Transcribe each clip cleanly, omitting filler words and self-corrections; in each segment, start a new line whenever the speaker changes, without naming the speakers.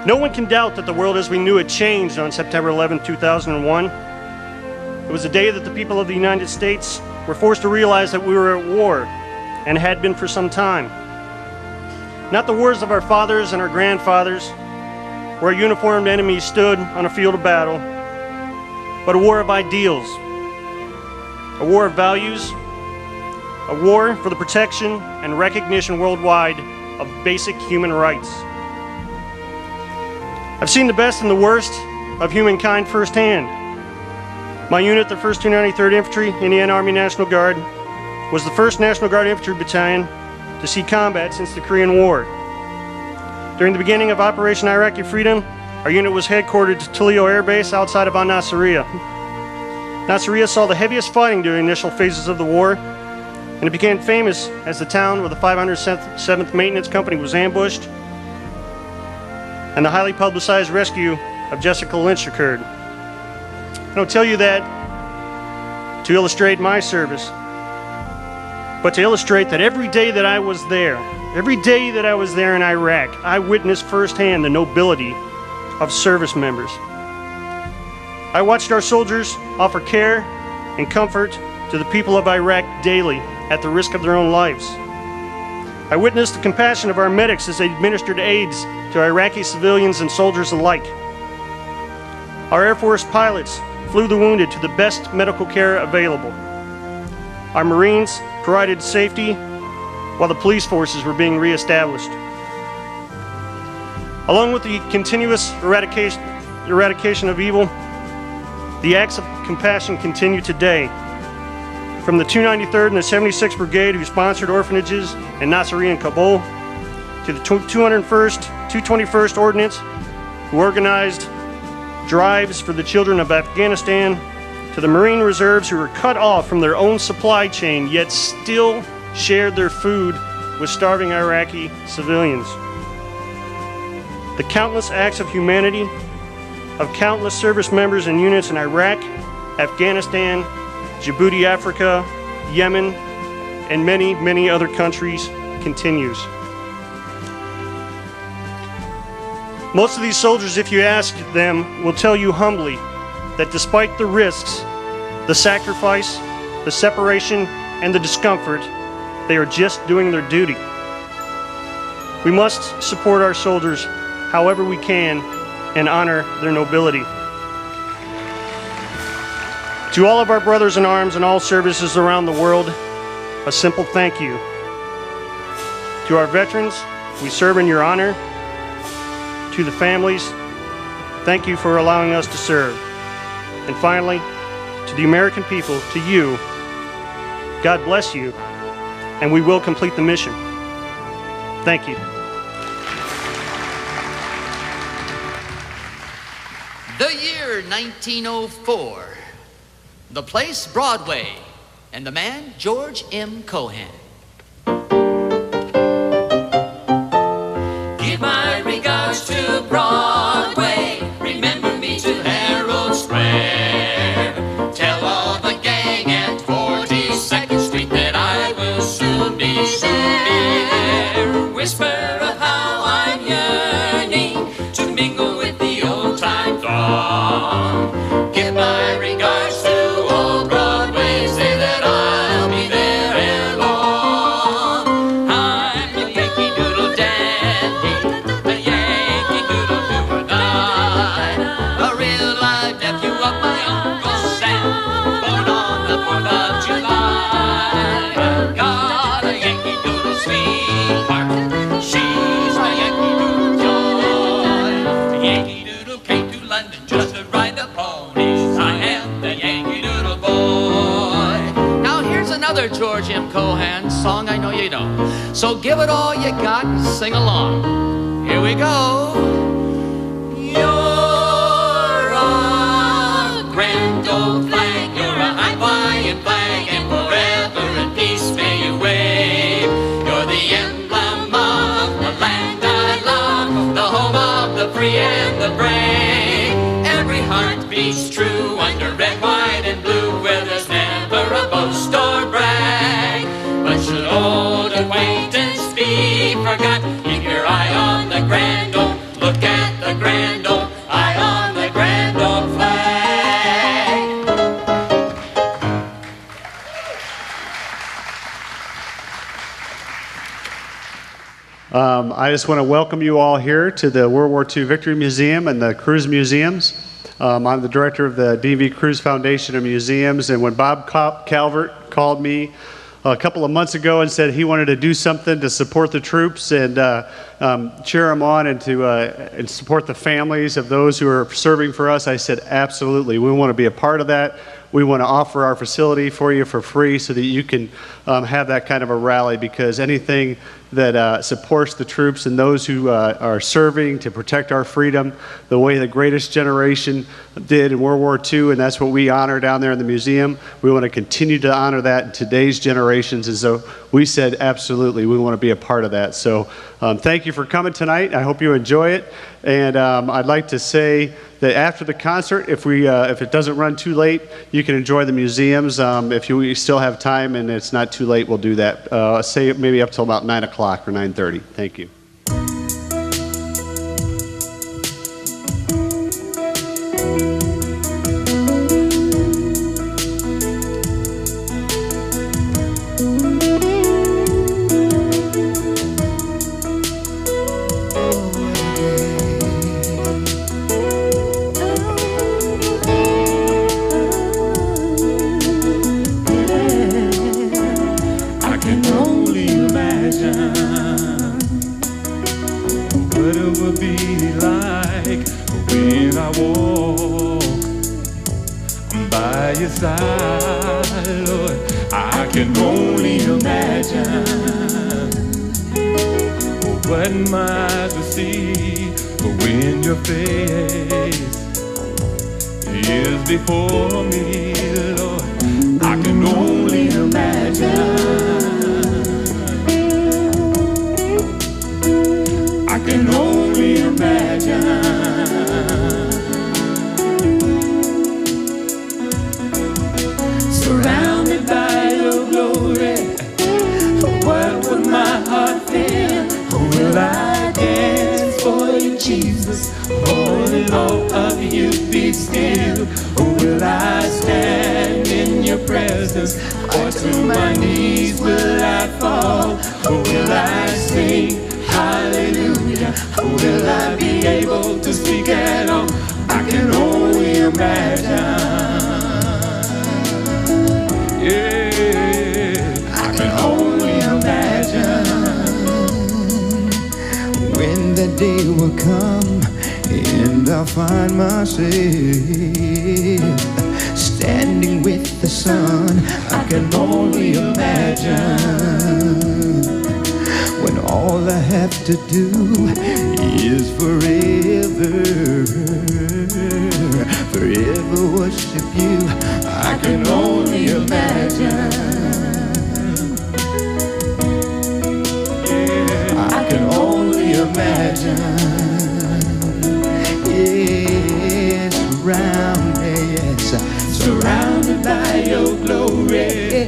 No one can doubt that the world as we knew it changed on September 11, 2001. It was a day that the people of the United States were forced to realize that we were at war, and had been for some time. Not the wars of our fathers and our grandfathers, where uniformed enemies stood on a field of battle, but a war of ideals, a war of values, a war for the protection and recognition worldwide of basic human rights. I've seen the best and the worst of humankind firsthand. My unit, the 1st 293rd Infantry, Indiana Army National Guard, was the 1st National Guard Infantry Battalion to see combat since the Korean War. During the beginning of Operation Iraqi Freedom, our unit was headquartered to Toledo Air Base outside of Al-Nasiriyah. Nasiriyah saw the heaviest fighting during the initial phases of the war, and it became famous as the town where the 507th Maintenance Company was ambushed and the highly publicized rescue of Jessica Lynch occurred. I don't tell you that to illustrate my service, but to illustrate that every day that I was there in Iraq, I witnessed firsthand the nobility of service members. I watched our soldiers offer care and comfort to the people of Iraq daily at the risk of their own lives. I witnessed the compassion of our medics as they administered aids to Iraqi civilians and soldiers alike. Our Air Force pilots flew the wounded to the best medical care available. Our Marines provided safety while the police forces were being reestablished. Along with the continuous eradication of evil, the acts of compassion continue today. From the 293rd and the 76th Brigade, who sponsored orphanages in Nasiriyah and Kabul, to the 201st, 221st Ordnance, who organized drives for the children of Afghanistan, to the Marine Reserves, who were cut off from their own supply chain, yet still shared their food with starving Iraqi civilians. The countless acts of humanity of countless service members and units in Iraq, Afghanistan, Djibouti, Africa, Yemen, and many, many other countries continues. Most of these soldiers, if you ask them, will tell you humbly that despite the risks, the sacrifice, the separation, and the discomfort, they are just doing their duty. We must support our soldiers however we can and honor their nobility. To all of our brothers in arms and all services around the world, a simple thank you. To our veterans, we serve in your honor. To the families, thank you for allowing us to serve. And finally, to the American people, to you, God bless you, and we will complete the mission. Thank you.
The year 1904. The place, Broadway, and the man, George M. Cohan. Give my regards to Broadway. Remember me to Herald Square. Tell all the gang at 42nd Street that I will soon be there. Whisper of how I'm yearning to mingle with the old time throng. Give my regards to George M. Cohan song I know you know. So give it all you got and sing along. Here we go. You're a grand old flag, you're a high flying flag, and forever in peace may you wave. You're the emblem of the land I love, the home of the free and the brave. Every heart beats true under red, white, and blue, where there's never a boast or brag. But should old acquaintance be forgot, keep your eye on the grand, don't look at the the grand old, high on the grand old flag.
I just want to welcome you all here to the World War II Victory Museum and the Cruise Museums. I'm the director of the DV Cruise Foundation of Museums, and when Bob Calvert called me a couple of months ago and said he wanted to do something to support the troops and cheer them on and to and support the families of those who are serving for us, I said absolutely. We want to be a part of that. We want to offer our facility for you for free so that you can have that kind of a rally, because anything that supports the troops and those who are serving to protect our freedom the way the greatest generation did in World War II, and that's what we honor down there in the museum. We want to continue to honor that in today's generations, and so we said absolutely, we want to be a part of that. So thank you for coming tonight. I hope you enjoy it, and I'd like to say that after the concert, if it doesn't run too late, you can enjoy the museums. If you still have time and it's not too late, we'll do that. Say maybe up till about 9 o'clock or 9:30. Thank you.
Before me, Lord, I can only imagine. I can only imagine. Surrounded by your glory, what would my heart feel? Will I dance for you, Jesus? All in all of you be still. Will I stand in your presence, or to my knees will I fall? Or will I sing hallelujah? Or will I be able to speak at all? I can only imagine. Yeah, I can only imagine.
When that day will come and I'll find myself standing with the sun, I can only imagine. When all I have to do is forever worship you, I can only imagine. Yeah, I can only imagine. Surrounded by your glory,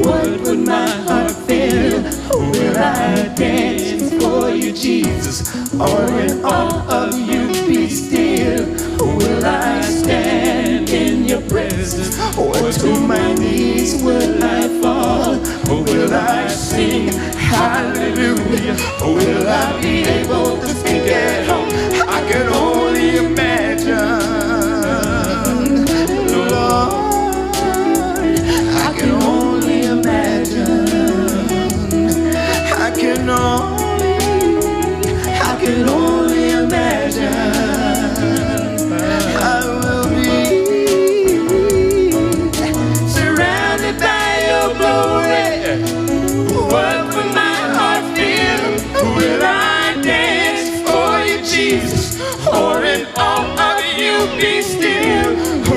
what would my heart feel? Will I dance for you, Jesus? Or in all of you be still? Will I stand in your presence? Or to my knees will I fall? Or will I sing hallelujah? Or will I be able to speak at home? I can only imagine. I can only imagine. I can only imagine. I will be surrounded by your glory. What will my heart feel? Will I dance for you, Jesus? Or in all of you be still?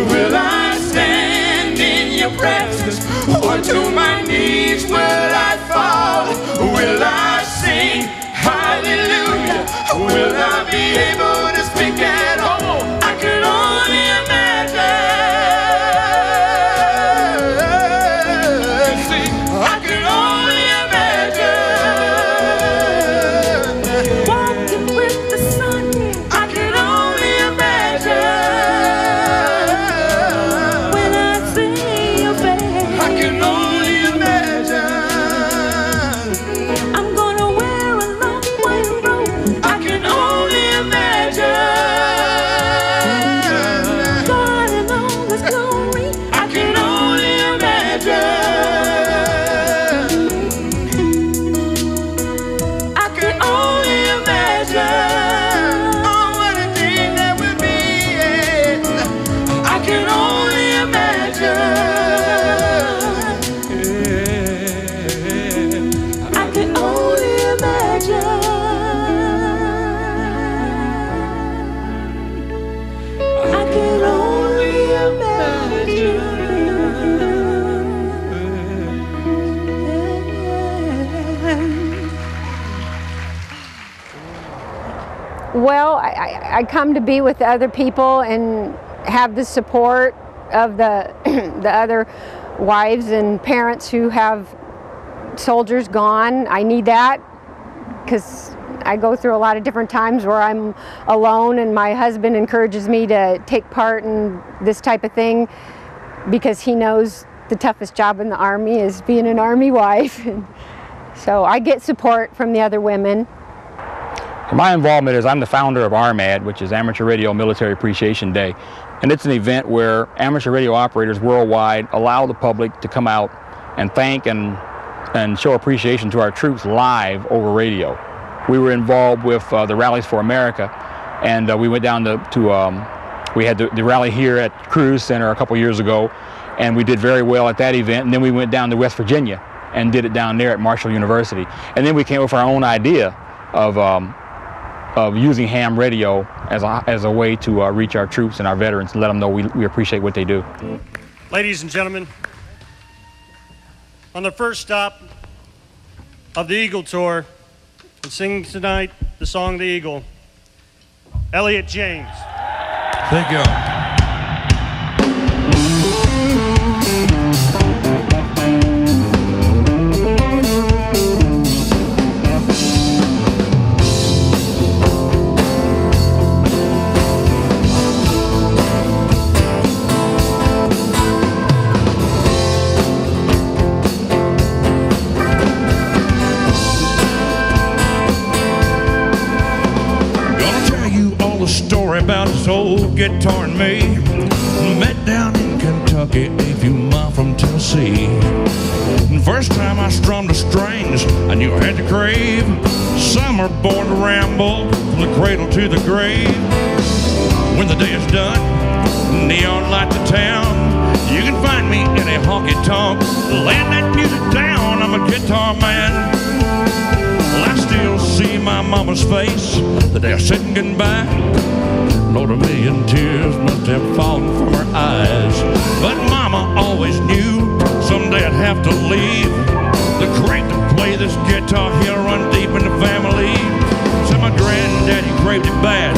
Will I stand in your presence? Or to my knees will I fall? Will I sing hallelujah? Will I be able to speak at all? I can only imagine. See, I can only imagine. Walking with the sun, I can
Well, I come to be with the other people and have the support of the the other wives and parents who have soldiers gone. I need that because I go through a lot of different times where I'm alone, and my husband encourages me to take part in this type of thing because he knows the toughest job in the Army is being an Army wife. So I get support from the other women.
My involvement is I'm the founder of ARMAD, which is Amateur Radio Military Appreciation Day. And it's an event where amateur radio operators worldwide allow the public to come out and thank and show appreciation to our troops live over radio. We were involved with the Rallies for America, and we went down we had the rally here at Cruz Center a couple years ago, and we did very well at that event. And then we went down to West Virginia and did it down there at Marshall University. And then we came up with our own idea of using ham radio as a way to reach our troops and our veterans and let them know we appreciate what they do.
Ladies and gentlemen, on the first stop of the Eagle Tour, and singing tonight the song The Eagle, Elliot James.
Thank you. About this old guitar and me. Met down in Kentucky, a few miles from Tennessee. And first time I strummed the strings, I knew I had to crave. Some are born to ramble from the cradle to the grave. When the day is done, neon light the town. You can find me in a honky-tonk, laying that music down. I'm a guitar man. Well, I still see my mama's face the day I said goodbye. Lord, a million tears must have fallen from her eyes. But Mama always knew someday I'd have to leave the crate to play this guitar. He'll run deep in the family. So my granddaddy craved it bad.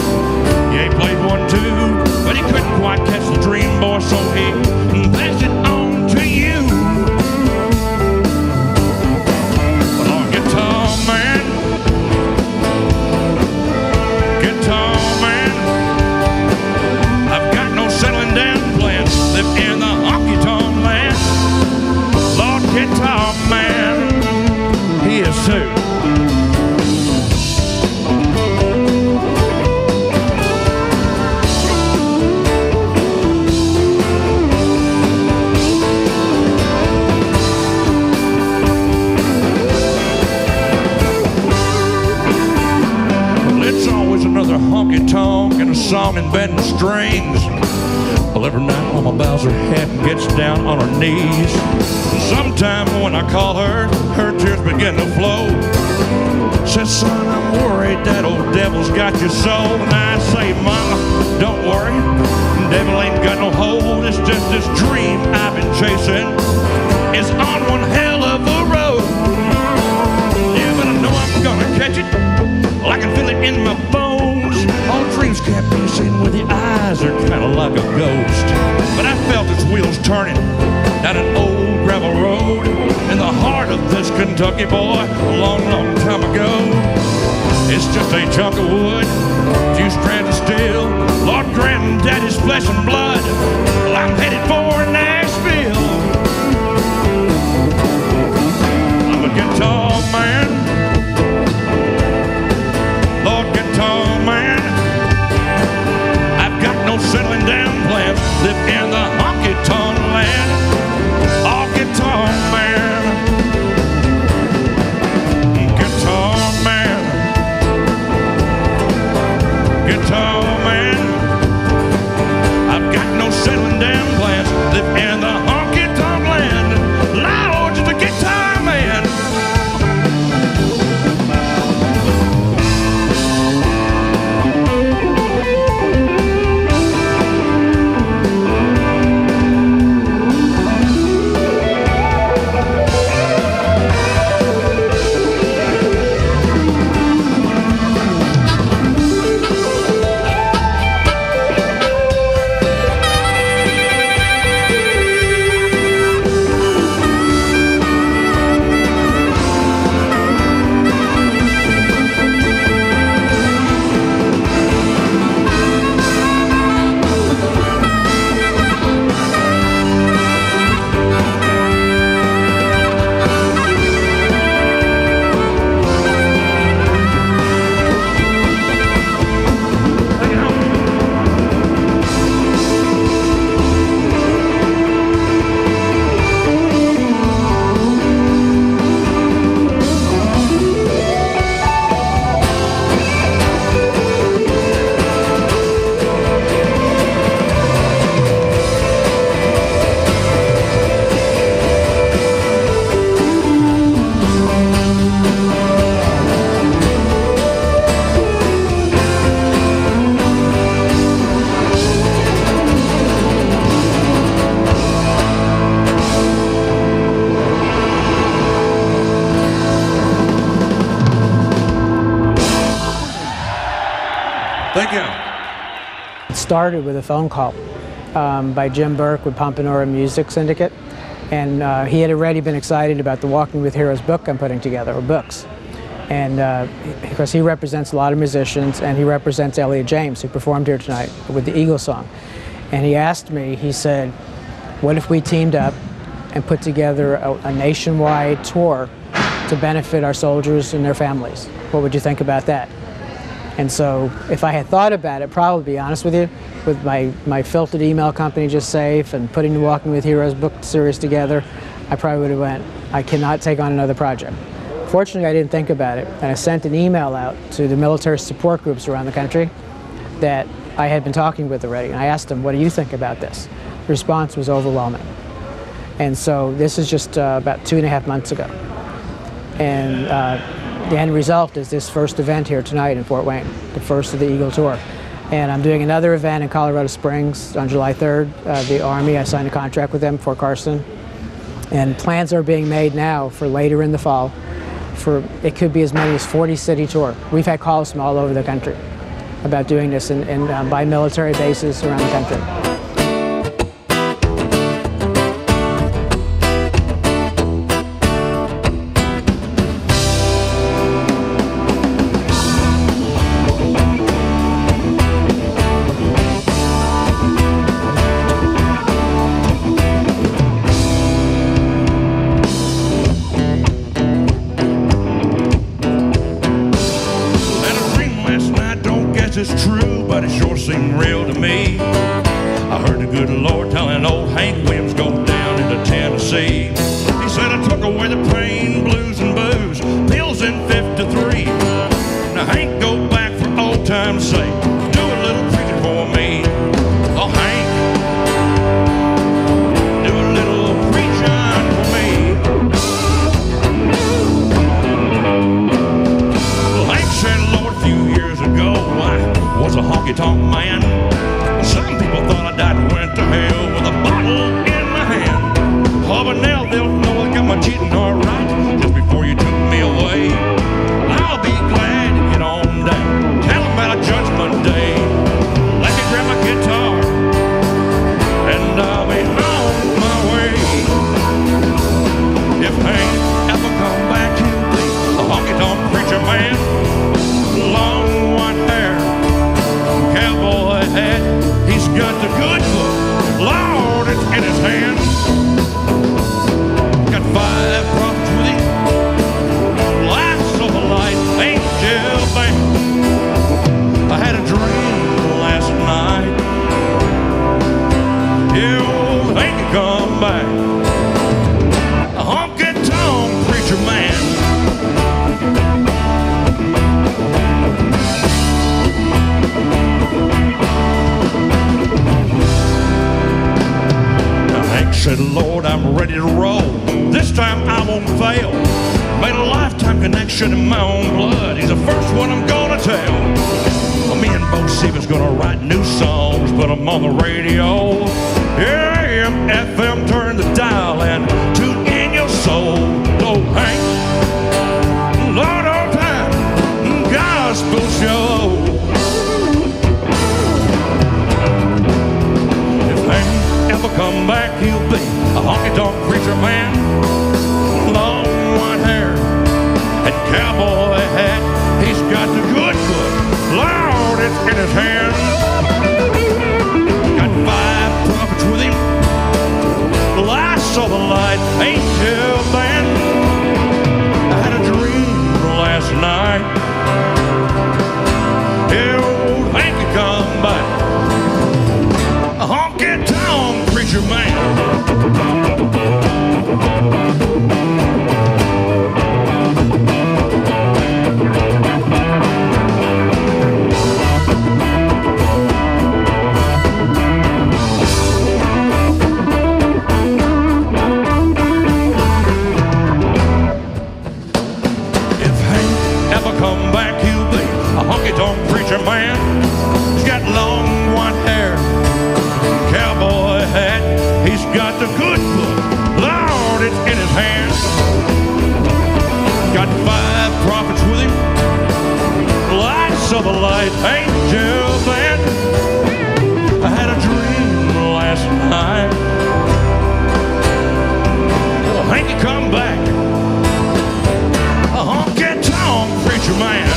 Yeah, he played one too, but he couldn't quite catch the dream, boy, so he passed it on to you. Well, oh, guitar man, guitar man, I've got no settling down plans. Live in the honky-tonk land. Lord, guitar man, he is too. Another honky-tonk and a song in bed and strings. Well, every night Mama bows her head and gets down on her knees. And sometime when I call her, her tears begin to flow. Says, son, I'm worried that old devil's got your soul. And I say, Mama, don't worry, the devil ain't got no hold. It's just this dream I've been chasing. It's on one hell of a road. Yeah, but I know I'm gonna catch it. Well, I can feel it in my bones. All dreams can't be seen with the eyes. They're kind of like a ghost. But I felt its wheels turning down an old gravel road in the heart of this Kentucky boy a long, long time ago. It's just a chunk of wood, a few strands of steel, Lord Granddaddy's flesh and blood. Well, I'm headed for Nashville. I'm a guitar man. Guitar man, I've got no settling down plans. Live in the honky-tonk land. Oh, guitar man, guitar man, guitar man, I've got no settling down plans. Live in the honky-tonk land. Lord, just a guitar man. Thank you.
It started with a phone call by Jim Burke with Pompadour Music Syndicate, and he had already been excited about the Walking with Heroes book I'm putting together, or books. And because he represents a lot of musicians, and he represents Elliot James, who performed here tonight with the Eagle song. And he asked me, he said, what if we teamed up and put together a nationwide tour to benefit our soldiers and their families? What would you think about that? And so if I had thought about it, probably, to be honest with you, with my filtered email company, Just Safe, and putting the Walking with Heroes book series together, I probably would have went, I cannot take on another project. Fortunately, I didn't think about it, and I sent an email out to the military support groups around the country that I had been talking with already, and I asked them, what do you think about this? The response was overwhelming. And so this is just about 2.5 months ago. And the end result is this first event here tonight in Fort Wayne, the first of the Eagle Tour. And I'm doing another event in Colorado Springs on July 3rd. The Army, I signed a contract with them, Fort Carson. And plans are being made now for later in the fall. It could be as many as 40 city tour. We've had calls from all over the country about doing this by military bases around the country.
It's true, but it sure seemed real to me. I heard the good Lord telling old Hank Williams go down into Tennessee. He said I took away the pain, blues and booze, pills in 53. Now Hank, go back for old time's sake, do a little preaching for me. Oh Hank, do a little preaching for me. Well, Hank said, Lord, a few years ago I was a honky-tonk man. Some people thought I died and went to hell with a bottle in my hand. Oh, but now they'll know I got my cheating all right. Just before you took me away, I'll be glad to get on down. Tell them about a judgment day. Let me grab my guitar and I'll be on my way. If Hank ever come back, he'll be a honky-tonk preacher man. Long white hair, cowboy hat, he's got the good book, Lord, it's in his hand. Got 5 prophets with him, lights of the light, angel band. I had a dream last night, you ain't come back, a honky-tonk preacher man. Said, Lord, I'm ready to roll. This time I won't fail. Made a lifetime connection in my own blood. He's the first one I'm gonna tell. Well, me and Bo Stevens gonna write new songs, put them on the radio. Yeah, AM, FM, turn the dial and tune in your soul. Oh, Hank, Lord, all time, gospel show. Come back, he'll be a honky-tonk preacher man. Long white hair and cowboy hat. He's got the good book, Lord, it's in his hand. Got 5 prophets with him, lights of the light, angel band. I had a dream last night. Yeah, old Hanky come back, a honky-tonk preacher man. If Hank ever come back, he'll be a honky-tonk preacher man. He's got long white hair, cowboy hat, he's got the good book, Lord, it's in his hand. Got 5 prophets with him, lights of the light, played angels and I had a dream last night. Well, Hanky come back, a honky-tonk preacher man.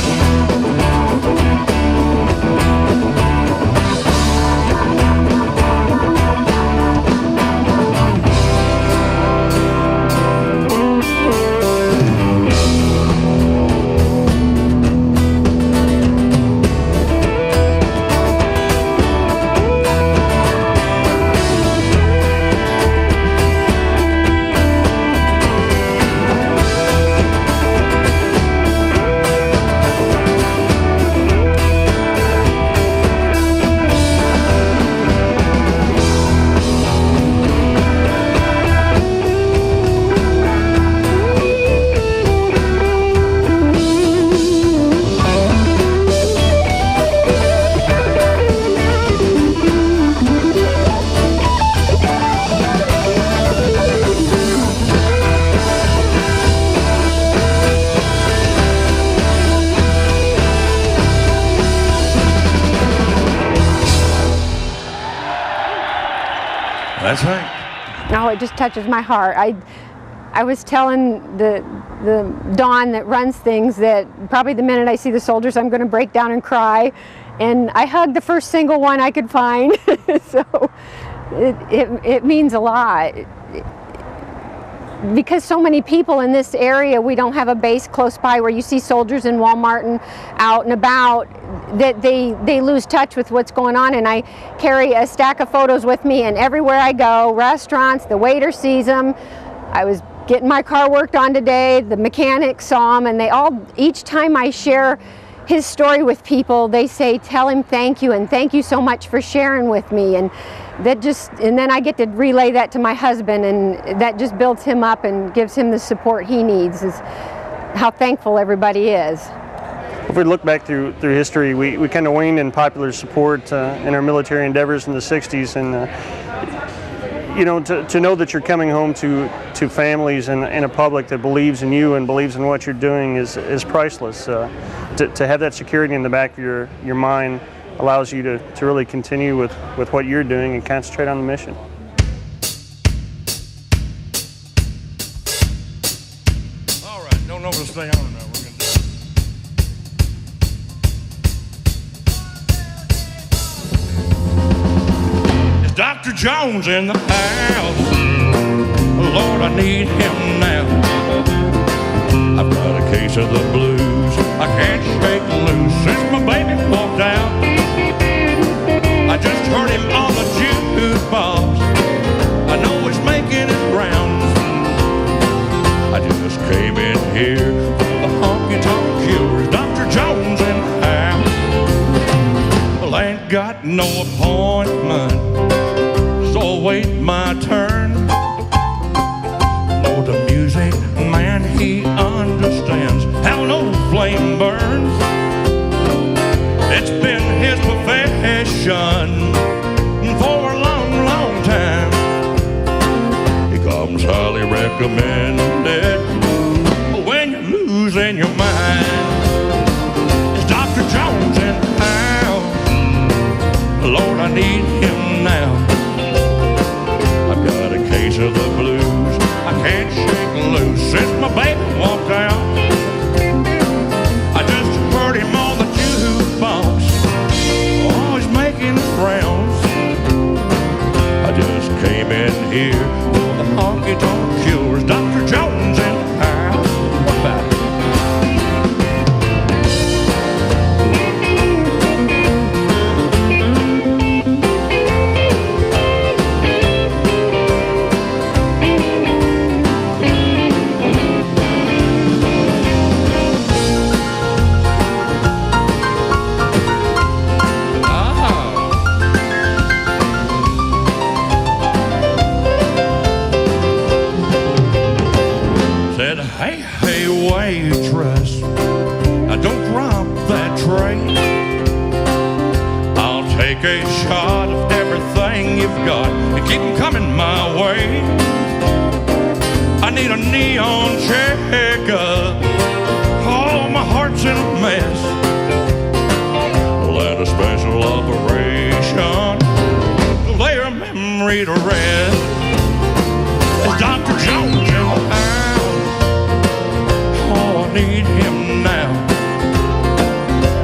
That's right.
No, it just touches my heart. I was telling the Dawn that runs things that probably the minute I see the soldiers, I'm going to break down and cry. And I hugged the first single one I could find. So it means a lot. Because so many people in this area, we don't have a base close by where you see soldiers in Walmart and out and about, that they lose touch with what's going on. And I carry a stack of photos with me, and everywhere I go, restaurants, the waiter sees them. I was getting my car worked on today, the mechanic saw them, and they all, each time I share his story with people, they say, tell him thank you, and thank you so much for sharing with me. And that just, and then I get to relay that to my husband, and that just builds him up and gives him the support he needs, is how thankful everybody is.
If we look back through history, we kind of waned in popular support in our military endeavors in the 60s, and you know, to know that you're coming home to families and a public that believes in you and believes in what you're doing is priceless. To have that security in the back of your mind allows you to really continue with what you're doing and concentrate on the mission.
All right, don't know to stay on now. We're gonna do it. Is Dr. Jones in the house? Lord, I need him now. I've got a case of the blues. I can't shake loose since my baby walked out. I just heard him on the jukebox. I know he's making his rounds. I just came in here with the honky-tonk cures. Dr. Jones in the house. Well, I ain't got no appointment, so I'll wait my turn. Know the music man, he understands how an old flame burns. It's been his profession for a long, long time. He comes highly recommended when you're losing your mind. It's Dr. Jones in the house. Lord, I need him now. I've got a case of the blues. I can't shake loose since my baby walked out. I just heard him on the jukebox. Oh, he's making his rounds. I just came in here with the honky-tonk cures. Dr. Jones in the house. What about it? Hey, waitress, don't drop that tray. I'll take a shot of everything you've got and keep them coming my way. I need a neon checkup. Oh, my heart's in a mess. a special operation to lay her memory to rest. There's Dr. Jones in the house. Oh, I need him now.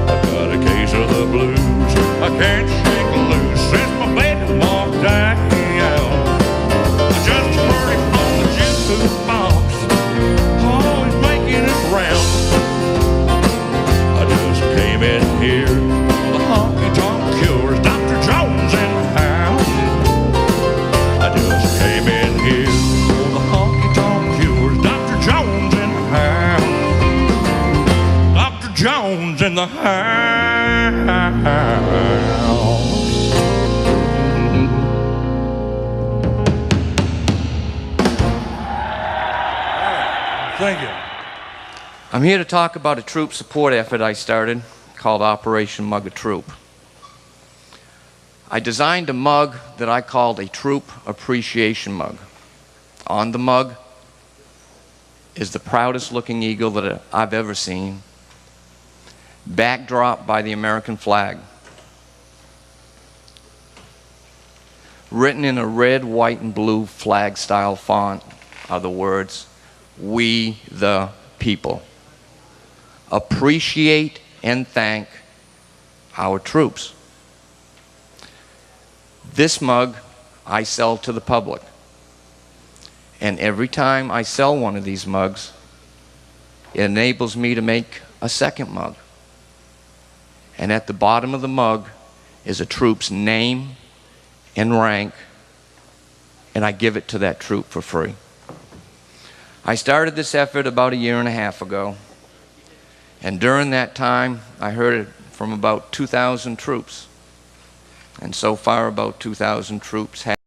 I've got a case of the blues. I can't shake loose since my baby walked out. I just heard him on the jukebox. Oh, he's making it round. I just came in here. The honky-tonk cures. Dr. Jones in the house. I just came in here. The honky-tonk cures. Dr. Jones in the house. Dr. Jones in the house.
Thank you.
I'm here to talk about a troop support effort I started called Operation Mug a Troop. I designed a mug that I called a troop appreciation mug. On the mug is the proudest looking eagle that I've ever seen, backdropped by the American flag. Written in a red, white, and blue flag style font are the words, "We the people appreciate and thank our troops." This mug I sell to the public, and every time I sell one of these mugs, it enables me to make a second mug. And at the bottom of the mug is a troop's name and rank, and I give it to that troop for free. I started this effort about 1.5 years ago, and during that time I heard it from about 2,000 troops, and so far about 2,000 troops have